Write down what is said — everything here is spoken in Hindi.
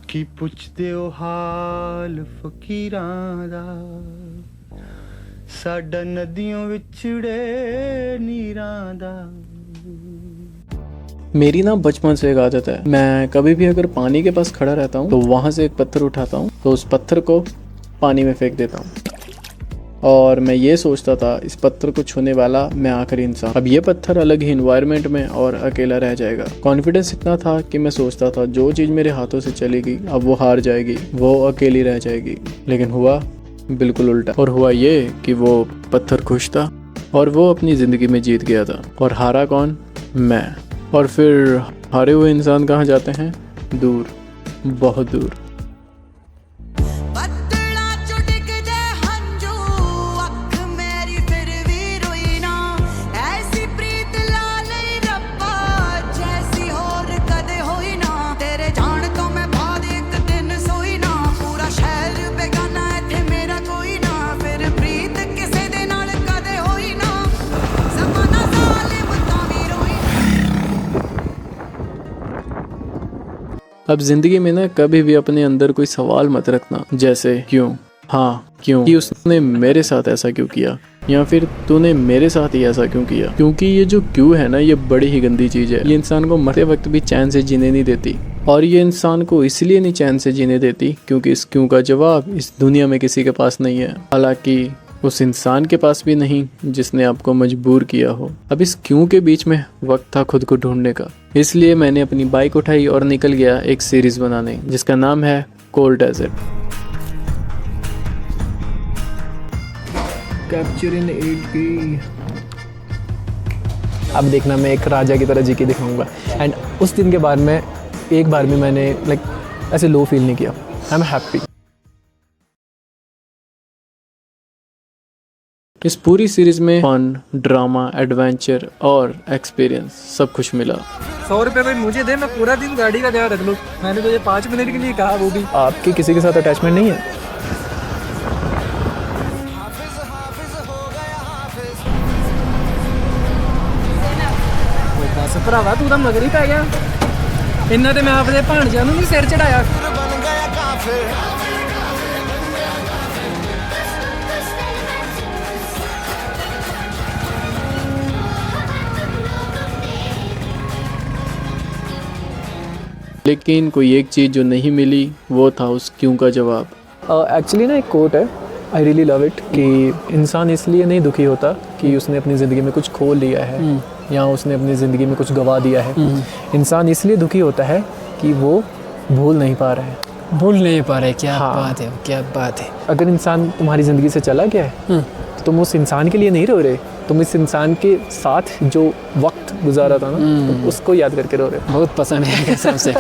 ਕੀ ਪੁੱਛਦੇ ਹੋ ਹਾਲ ਫਕੀਰਾਂ ਦਾ ਸਾਡਾ ਨदियों ਵਿਛੜੇ ਨੀਰਾਂ ਦਾ। मेरी ना बचपन से एक आदत है, मैं कभी भी अगर पानी के पास खड़ा रहता हूँ तो वहाँ से एक पत्थर उठाता हूँ तो उस पत्थर को पानी में फेंक देता हूँ। और मैं ये सोचता था इस पत्थर को छूने वाला मैं आखिरी इंसान। अब ये पत्थर अलग ही इन्वायरमेंट में और अकेला रह जाएगा। कॉन्फिडेंस इतना था कि मैं सोचता था जो चीज़ मेरे हाथों से चलेगी अब वो हार जाएगी, वो अकेली रह जाएगी। लेकिन हुआ बिल्कुल उल्टा। और हुआ ये कि वो पत्थर खुश था और वो अपनी ज़िंदगी में जीत गया था। और हारा कौन? मैं। और फिर हारे हुए इंसान कहाँ जाते हैं? दूर, बहुत दूर। अब जिंदगी में ना कभी भी अपने अंदर कोई सवाल मत रखना, जैसे क्यों, हाँ क्यों, कि उसने मेरे साथ ऐसा क्यों किया, या फिर तूने मेरे साथ ही ऐसा क्यों किया। क्योंकि ये जो क्यों है ना, ये बड़ी ही गंदी चीज़ है। ये इंसान को मरते वक्त भी चैन से जीने नहीं देती। और ये इंसान को इसलिए नहीं चैन से जीने देती क्योंकि इस क्यों का जवाब इस दुनिया में किसी के पास नहीं है। हालांकि उस इंसान के पास भी नहीं जिसने आपको मजबूर किया हो। अब इस क्यों के बीच में वक्त था खुद को ढूंढने का। इसलिए मैंने अपनी बाइक उठाई और निकल गया एक सीरीज बनाने जिसका नाम है कोल्ड डेजर्ट। कैप्चर इन 8K। अब देखना मैं एक राजा की तरह जी के दिखाऊंगा। एंड उस दिन के बाद में एक बार में मैंने ऐसे लो फील नहीं किया। I am happy. इस पूरी सीरीज में फन, ड्रामा, एडवेंचर और एक्सपीरियंस सब कुछ मिला। 100 रुपये भाई मुझे दे, मैं पूरा दिन गाड़ी का ध्यान रख लूँ। मैंने तो ये 5 मिनट के लिए कहा, वो भी। आपकी किसी के साथ अटैचमेंट नहीं है? भरावा तू तो मगर ही पै गया। इन्ना तो मैं अपने भाणजा नूं नहीं सिर चढ़ाया। लेकिन कोई एक चीज़ जो नहीं मिली वो था उस क्यों का जवाब। एक्चुअली ना एक कोट है, आई रियली लव इट, कि इंसान इसलिए नहीं दुखी होता कि उसने अपनी ज़िंदगी में कुछ खो लिया है या उसने अपनी ज़िंदगी में कुछ गवा दिया है। इंसान इसलिए दुखी होता है कि वो भूल नहीं पा रहा है। भूल नहीं पा रहे। क्या बात है, क्या बात है। अगर इंसान तुम्हारी ज़िंदगी से चला गया है तो तुम उस इंसान के लिए नहीं रो रहे, तुम इस इंसान के साथ जो वक्त गुजारा था ना, तुम उसको याद करके रो रहे हो। बहुत पसंद है कसम से।